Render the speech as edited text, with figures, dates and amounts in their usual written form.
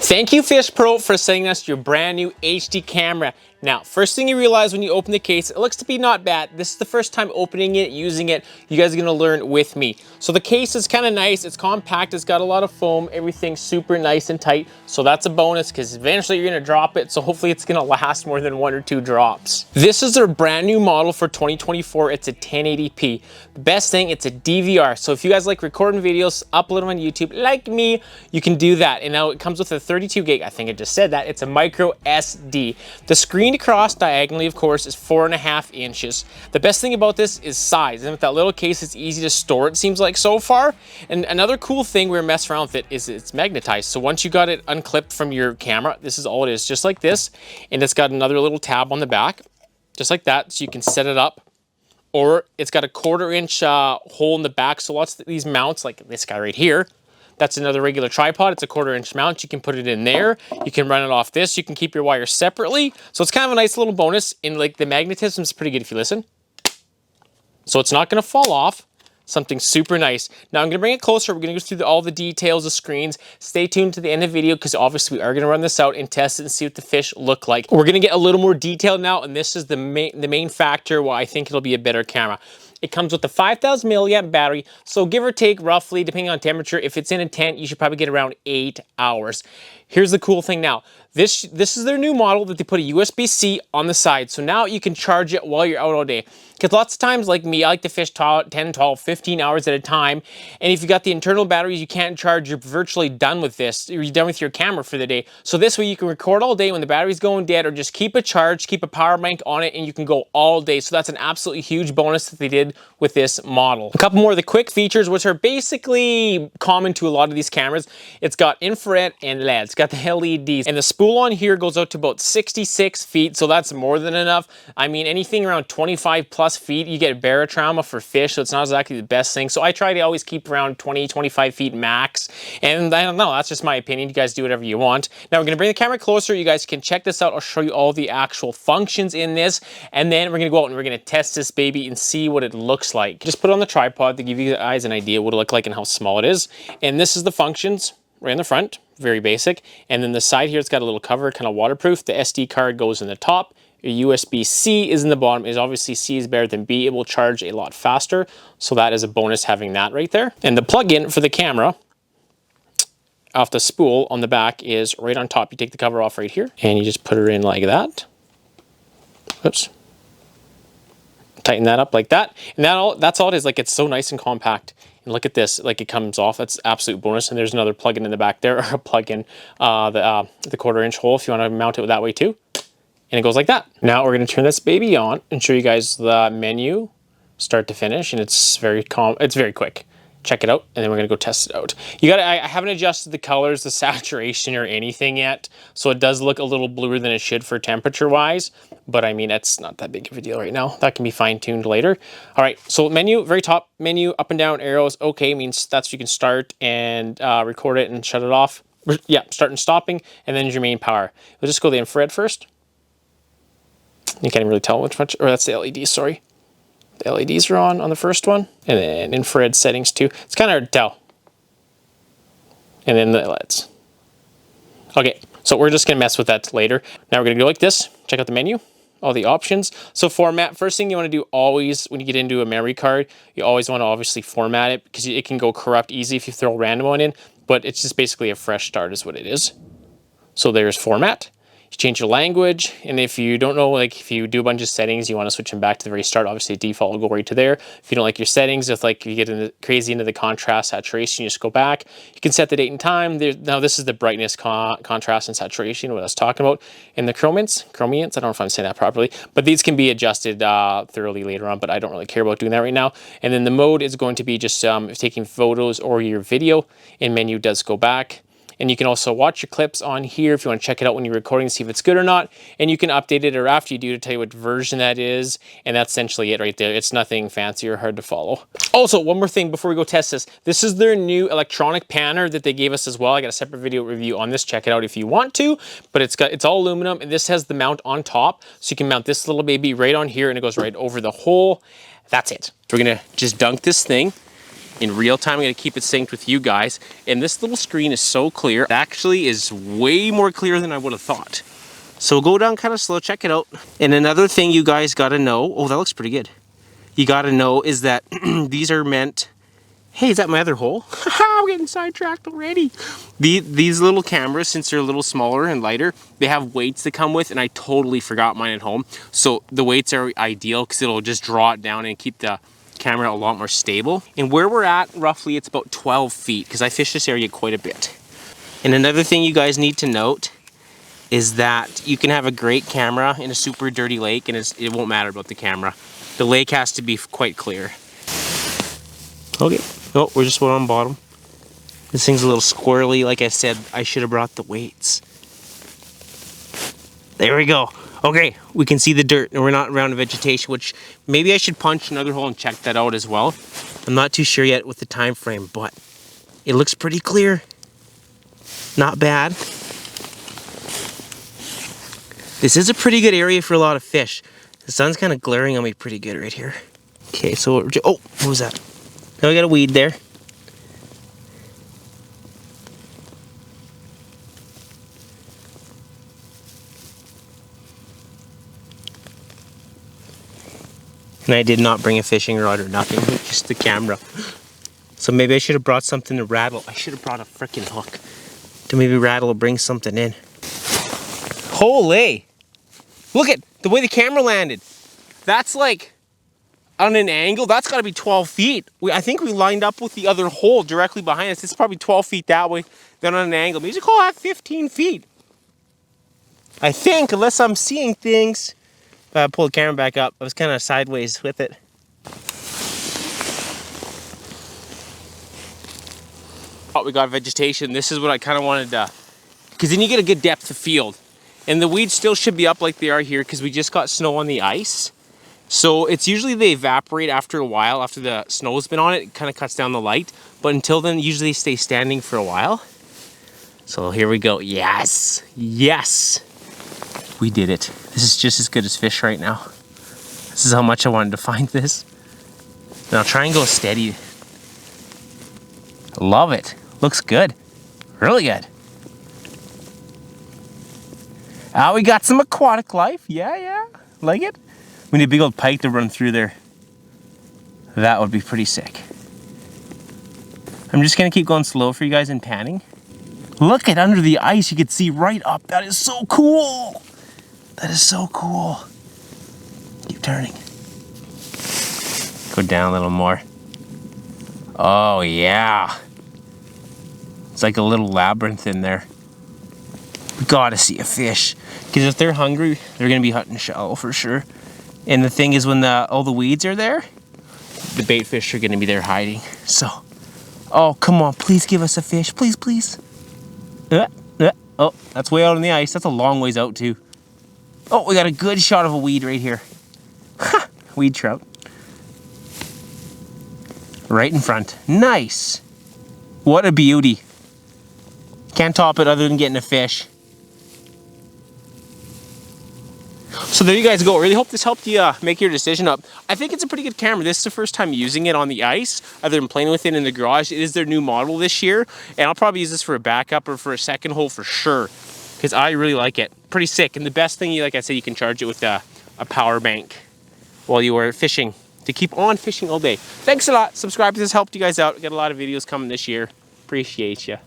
Thank you, FishPro, for sending us your brand new HD camera. Now, first thing you realize when you open the case, it looks to be not bad. This is the first time opening it, using it. You guys are gonna learn with me. So the case is kind of nice. It's compact, it's got a lot of foam, everything's super nice and tight. So that's a bonus because eventually you're gonna drop it. So hopefully it's gonna last more than 1 or 2 drops. This is their brand new model for 2024. It's a 1080p. The best thing, it's a DVR. So if you guys like recording videos, upload them on YouTube, like me, you can do that. And now it comes with a 32 gig, I think I just said that. It's a micro SD. The screen across diagonally, of course, is 4.5 inches. The best thing about this is size. And with that little case, it's easy to store, it seems like so far. And another cool thing we're messing around with it is it's magnetized. So once you got it unclipped from your camera, this is all it is, just like this. And it's got another little tab on the back, just like that. So you can set it up. Or it's got a 1/4 inch hole in the back. So lots of these mounts, like this guy right here, that's another regular tripod. It's a 1/4 inch mount. You can put it in there. You can run it off this. You can keep your wires separately. So it's kind of a nice little bonus. And like the magnetism is pretty good if you listen. So it's not going to fall off. Something super nice. Now I'm going to bring it closer. We're going to go through all the details of screens. Stay tuned to the end of the video because obviously we are going to run this out and test it and see what the fish look like. We're going to get a little more detailed now, and this is the main factor why I think it'll be a better camera. It comes with a 5,000 milliamp battery, so give or take roughly, depending on temperature, if it's in a tent, you should probably get around 8 hours. Here's the cool thing now. This is their new model that they put a USB-C on the side, so now you can charge it while you're out all day. Because lots of times, like me, I like to fish 10, 12, 15 hours at a time, and if you got the internal batteries you can't charge, you're virtually done with this. You're done with your camera for the day. So this way you can record all day when the battery's going dead, or just keep it charged, keep a power bank on it, and you can go all day. So that's an absolutely huge bonus that they did with this model. A couple more of the quick features, which are basically common to a lot of these cameras. It's got infrared and LED. It's got the LEDs, and the spool on here goes out to about 66 feet, so that's more than enough. I mean, anything around 25 plus feet, you get barotrauma for fish, so it's not exactly the best thing. So I try to always keep around 20, 25 feet max, and I don't know, that's just my opinion. You guys do whatever you want. Now we're gonna bring the camera closer. You guys can check this out. I'll show you all the actual functions in this, and then we're gonna go out and we're gonna test this baby and see what it looks like. Just put it on the tripod to give you guys an idea what it looks like and how small it is. And this is the functions right in the front, very basic. And then the side here, it's got a little cover, kind of waterproof. The SD card goes in the top. Your USB-C is in the bottom. Is obviously C is better than B. It will charge a lot faster. So that is a bonus having that right there. And the plug-in for the camera off the spool on the back is right on top. You take the cover off right here and you just put it in like that. Oops. Tighten that up like that. And that's all it is. Like, it's so nice and compact. And look at this, like it comes off. That's absolute bonus. And there's another plug-in in the back there, or a plug-in, the 1/4 inch hole if you want to mount it that way too. And it goes like that. Now we're going to turn this baby on and show you guys the menu start to finish, and it's very quick. Check it out, and then we're gonna go test it out. I haven't adjusted the colors, the saturation, or anything yet, so it does look a little bluer than it should for temperature-wise, but I mean, it's not that big of a deal right now. That can be fine-tuned later. All right, so menu, very top menu, up and down arrows. Okay means that's you can start and record it and shut it off. Yeah, start and stopping, and then your main power. We'll just go the infrared first. You can't even really tell which much, or that's the LED, sorry. The LEDs are on the first one, and then infrared settings too. It's kind of hard to tell. And then the LEDs. Okay, so we're just gonna mess with that later. Now we're gonna go like this, check out the menu, all the options. So format, first thing you wanna do always, when you get into a memory card, you always wanna obviously format it because it can go corrupt easy if you throw a random one in, but it's just basically a fresh start is what it is. So there's format. You change your language, and if you don't know, like if you do a bunch of settings, you want to switch them back to the very start, obviously default will go right to there. If you don't like your settings, if like you get crazy into the contrast, saturation, you just go back. You can set the date and time. Now this is the brightness, contrast, and saturation, what I was talking about. And the chromiants, I don't know if I'm saying that properly, but these can be adjusted thoroughly later on, but I don't really care about doing that right now. And then the mode is going to be just taking photos or your video, and menu does go back. And you can also watch your clips on here if you want to check it out when you're recording, see if it's good or not. And you can update it or after you do to tell you what version that is. And that's essentially it right there. It's nothing fancy or hard to follow. Also, one more thing before we go test this. This is their new electronic panner that they gave us as well. I got a separate video review on this. Check it out if you want to. But it's all aluminum, and this has the mount on top. So you can mount this little baby right on here, and it goes right over the hole. That's it. We're gonna just dunk this thing in real time. I'm gonna keep it synced with you guys. And this little screen is so clear. It actually is way more clear than I would have thought. So go down kind of slow, check it out. And another thing you guys gotta know, oh, that looks pretty good. You gotta know is that these are meant, hey, is that my other hole? I'm getting sidetracked already. These little cameras, since they're a little smaller and lighter, they have weights that come with, and I totally forgot mine at home. So the weights are ideal because it'll just draw it down and keep the camera a lot more stable. And where we're at, roughly, it's about 12 feet because I fish this area quite a bit. And another thing you guys need to note is that you can have a great camera in a super dirty lake and it won't matter about the camera. The lake has to be quite clear. Okay, oh, we're just on bottom. This thing's a little squirrely. Like I said, I should have brought the weights. There we go. Okay, we can see the dirt and we're not around the vegetation, which maybe I should punch another hole and check that out as well. I'm not too sure yet with the time frame, but it looks pretty clear. Not bad. This is a pretty good area for a lot of fish. The sun's kind of glaring on me pretty good right here. Okay, so, oh, what was that? Now we got a weed there. And I did not bring a fishing rod or nothing, just the camera. So maybe I should have brought something to rattle. I should have brought a freaking hook to maybe rattle or bring something in. Holy! Look at the way the camera landed. That's like on an angle. That's got to be 12 feet. I think we lined up with the other hole directly behind us. It's probably 12 feet that way. Then on an angle, maybe you call that 15 feet. I think, unless I'm seeing things. If I pull the camera back up, I was kind of sideways with it. Oh, we got vegetation. This is what I kind of wanted to, because then you get a good depth of field. And the weeds still should be up like they are here because we just got snow on the ice. So it's usually they evaporate after a while, after the snow's been on it. It kind of cuts down the light. But until then, usually they stay standing for a while. So here we go. Yes, yes. We did it. This is just as good as fish right now. This is how much I wanted to find this. Now try and go steady. Love it. Looks good. Really good. We got some aquatic life. Yeah. Like it? We need a big old pike to run through there. That would be pretty sick. I'm just gonna keep going slow for you guys and panning. Look at under the ice. You can see right up. That is so cool. That is so cool. Keep turning. Go down a little more. Oh yeah. It's like a little labyrinth in there. We gotta see a fish. Because if they're hungry, they're gonna be hunting shallow for sure. And the thing is, when all the weeds are there, the bait fish are gonna be there hiding. So, oh, come on, please give us a fish. Please, please. Oh, that's way out on the ice. That's a long ways out too. Oh, we got a good shot of a weed right here. Ha! Weed trout. Right in front. Nice. What a beauty. Can't top it other than getting a fish. So there you guys go. Really hope this helped you make your decision up. I think it's a pretty good camera. This is the first time using it on the ice, other than playing with it in the garage. It is their new model this year, and I'll probably use this for a backup or for a second hole for sure, because I really like it. Pretty sick. And the best thing, like I said, you can charge it with a power bank while you are fishing to keep on fishing all day. Thanks a lot. Subscribe if this helped you guys out. Got a lot of videos coming this year. Appreciate you.